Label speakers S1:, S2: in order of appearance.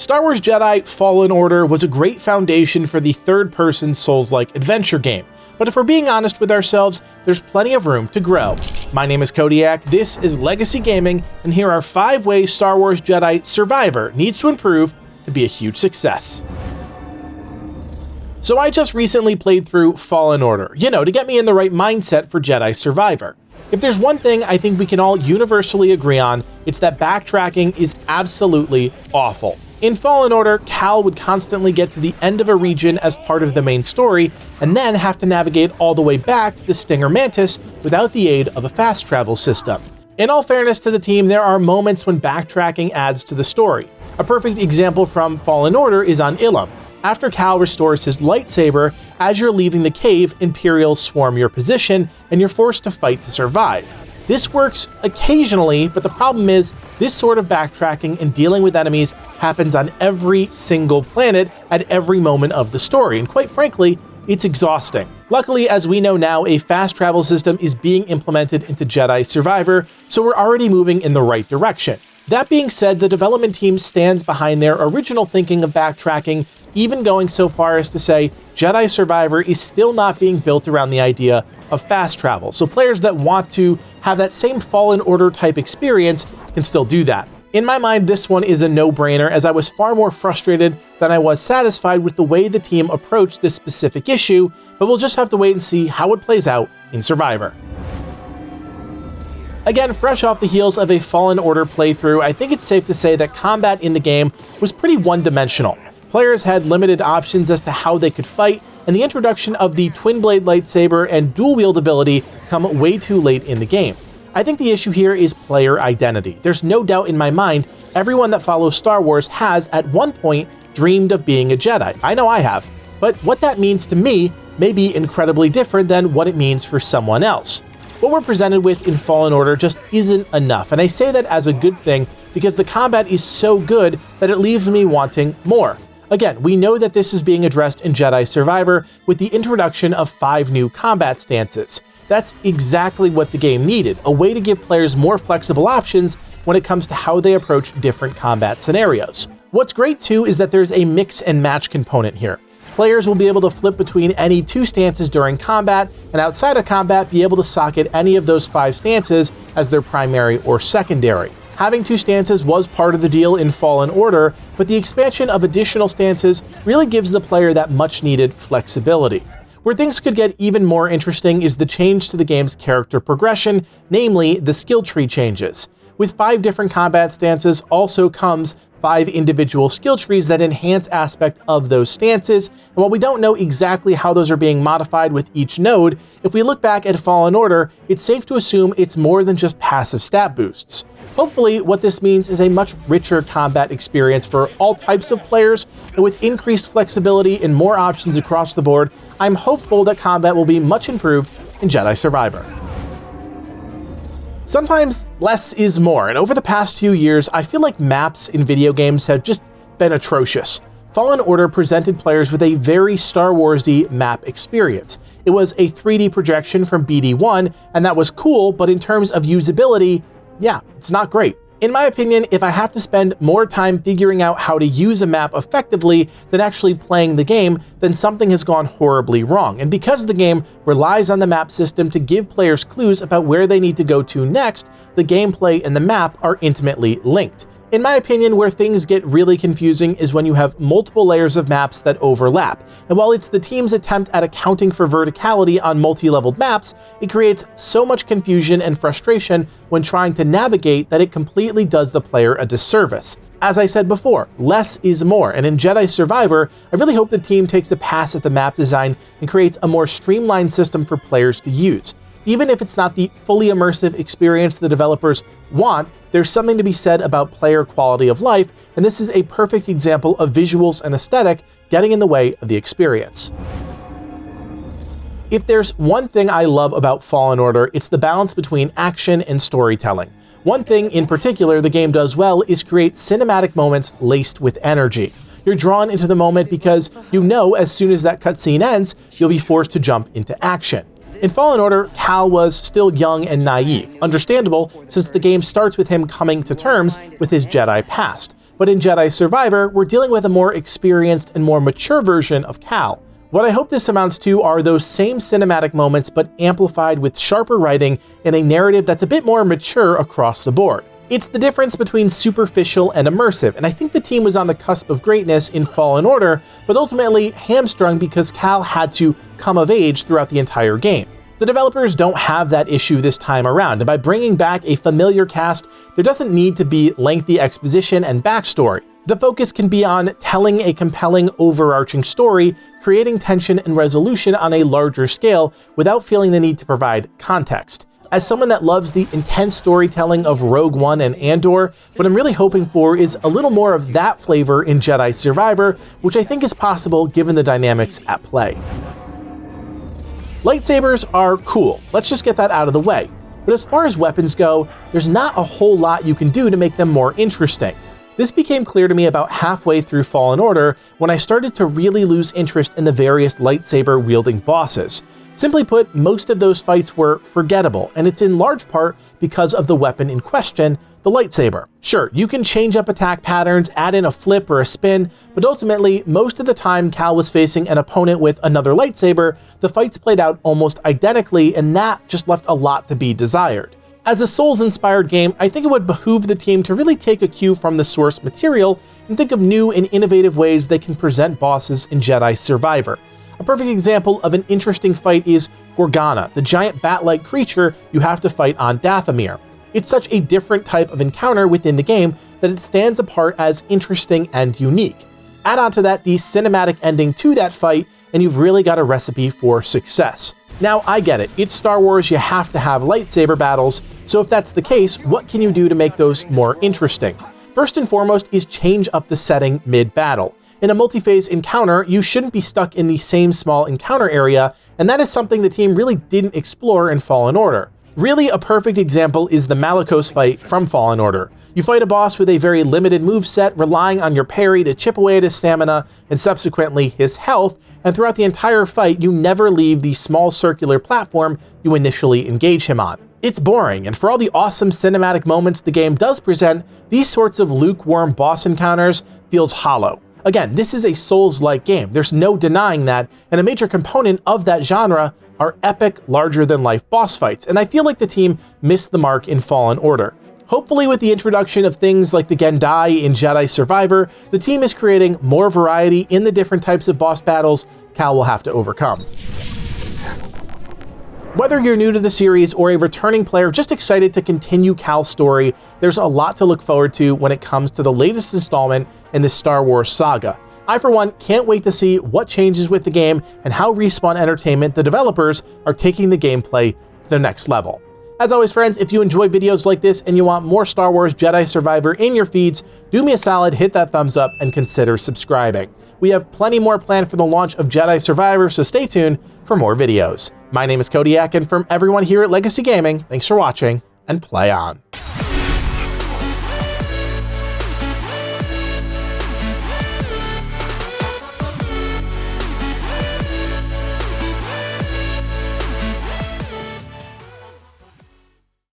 S1: Star Wars Jedi Fallen Order was a great foundation for the third-person Souls-like adventure game, but if we're being honest with ourselves, there's plenty of room to grow. My name is Kodiak, this is Legacy Gaming, and here are 5 ways Star Wars Jedi Survivor needs to improve to be a huge success. So I just recently played through Fallen Order, to get me in the right mindset for Jedi Survivor. If there's one thing I think we can all universally agree on, it's that backtracking is absolutely awful. In Fallen Order, Cal would constantly get to the end of a region as part of the main story, and then have to navigate all the way back to the Stinger Mantis without the aid of a fast travel system. In all fairness to the team, there are moments when backtracking adds to the story. A perfect example from Fallen Order is on Ilum. After Cal restores his lightsaber, as you're leaving the cave, Imperials swarm your position, and you're forced to fight to survive. This works occasionally, but the problem is, this sort of backtracking and dealing with enemies happens on every single planet at every moment of the story, and quite frankly, it's exhausting. Luckily, as we know now, a fast travel system is being implemented into Jedi Survivor, so we're already moving in the right direction. That being said, the development team stands behind their original thinking of backtracking, even going so far as to say Jedi Survivor is still not being built around the idea of fast travel, so players that want to have that same Fallen Order type experience can still do that. In my mind, this one is a no-brainer, as I was far more frustrated than I was satisfied with the way the team approached this specific issue, but we'll just have to wait and see how it plays out in Survivor. Again, fresh off the heels of a Fallen Order playthrough, I think it's safe to say that combat in the game was pretty one-dimensional. Players had limited options as to how they could fight, and the introduction of the twin-blade lightsaber and dual-wield ability come way too late in the game. I think the issue here is player identity. There's no doubt in my mind, everyone that follows Star Wars has, at one point, dreamed of being a Jedi. I know I have. But what that means to me may be incredibly different than what it means for someone else. What we're presented with in Fallen Order just isn't enough, and I say that as a good thing because the combat is so good that it leaves me wanting more. Again, we know that this is being addressed in Jedi Survivor with the introduction of 5 new combat stances. That's exactly what the game needed, a way to give players more flexible options when it comes to how they approach different combat scenarios. What's great too is that there's a mix and match component here. Players will be able to flip between any 2 stances during combat, and outside of combat be able to socket any of those 5 stances as their primary or secondary. Having 2 stances was part of the deal in Fallen Order, but the expansion of additional stances really gives the player that much-needed flexibility. Where things could get even more interesting is the change to the game's character progression, namely the skill tree changes. With 5 different combat stances also comes 5 individual skill trees that enhance aspect of those stances, and while we don't know exactly how those are being modified with each node, if we look back at Fallen Order, it's safe to assume it's more than just passive stat boosts. Hopefully, what this means is a much richer combat experience for all types of players, and with increased flexibility and more options across the board, I'm hopeful that combat will be much improved in Jedi Survivor. Sometimes less is more, and over the past few years, I feel like maps in video games have just been atrocious. Fallen Order presented players with a very Star Wars-y map experience. It was a 3D projection from BD1, and that was cool, but in terms of usability, yeah, it's not great. In my opinion, if I have to spend more time figuring out how to use a map effectively than actually playing the game, then something has gone horribly wrong. And because the game relies on the map system to give players clues about where they need to go to next, the gameplay and the map are intimately linked. In my opinion, where things get really confusing is when you have multiple layers of maps that overlap, and while it's the team's attempt at accounting for verticality on multi-leveled maps, it creates so much confusion and frustration when trying to navigate that it completely does the player a disservice. As I said before, less is more, and in Jedi Survivor, I really hope the team takes a pass at the map design and creates a more streamlined system for players to use. Even if it's not the fully immersive experience the developers want, there's something to be said about player quality of life, and this is a perfect example of visuals and aesthetic getting in the way of the experience. If there's one thing I love about Fallen Order, it's the balance between action and storytelling. One thing in particular the game does well is create cinematic moments laced with energy. You're drawn into the moment because you know as soon as that cutscene ends, you'll be forced to jump into action. In Fallen Order, Cal was still young and naive, understandable since the game starts with him coming to terms with his Jedi past. but in Jedi Survivor, we're dealing with a more experienced and more mature version of Cal. What I hope this amounts to are those same cinematic moments, but amplified with sharper writing and a narrative that's a bit more mature across the board. It's the difference between superficial and immersive, and I think the team was on the cusp of greatness in Fallen Order, but ultimately hamstrung because Cal had to come of age throughout the entire game. The developers don't have that issue this time around, and by bringing back a familiar cast, there doesn't need to be lengthy exposition and backstory. The focus can be on telling a compelling, overarching story, creating tension and resolution on a larger scale without feeling the need to provide context. As someone that loves the intense storytelling of Rogue One and Andor, what I'm really hoping for is a little more of that flavor in Jedi Survivor, which I think is possible given the dynamics at play. Lightsabers are cool, let's just get that out of the way. But as far as weapons go, there's not a whole lot you can do to make them more interesting. This became clear to me about halfway through Fallen Order when I started to really lose interest in the various lightsaber-wielding bosses. Simply put, most of those fights were forgettable, and it's in large part because of the weapon in question, the lightsaber. Sure, you can change up attack patterns, add in a flip or a spin, but ultimately, most of the time Cal was facing an opponent with another lightsaber, the fights played out almost identically, and that just left a lot to be desired. As a Souls-inspired game, I think it would behoove the team to really take a cue from the source material and think of new and innovative ways they can present bosses in Jedi Survivor. A perfect example of an interesting fight is Gorgana, the giant bat-like creature you have to fight on Dathomir. It's such a different type of encounter within the game that it stands apart as interesting and unique. Add on to that the cinematic ending to that fight, and you've really got a recipe for success. Now, I get it, it's Star Wars, you have to have lightsaber battles, so if that's the case, what can you do to make those more interesting? First and foremost is change up the setting mid-battle. In a multi-phase encounter, you shouldn't be stuck in the same small encounter area, and that is something the team really didn't explore in Fallen Order. Really, a perfect example is the Malicos fight from Fallen Order. You fight a boss with a very limited moveset, relying on your parry to chip away at his stamina and subsequently his health, and throughout the entire fight, you never leave the small circular platform you initially engage him on. It's boring, and for all the awesome cinematic moments the game does present, these sorts of lukewarm boss encounters feels hollow. Again, this is a Souls-like game, there's no denying that, and a major component of that genre are epic, larger-than-life boss fights, and I feel like the team missed the mark in Fallen Order. Hopefully with the introduction of things like the Gendai in Jedi Survivor, the team is creating more variety in the different types of boss battles Cal will have to overcome. Whether you're new to the series or a returning player just excited to continue Cal's story, there's a lot to look forward to when it comes to the latest installment in the Star Wars saga. I, for one, can't wait to see what changes with the game and how Respawn Entertainment, the developers, are taking the gameplay to the next level. As always, friends, if you enjoy videos like this and you want more Star Wars Jedi Survivor in your feeds, do me a solid, hit that thumbs up, and consider subscribing. We have plenty more planned for the launch of Jedi Survivor, so stay tuned for more videos. My name is Kodiak, and from everyone here at Legacy Gaming, thanks for watching, and play on.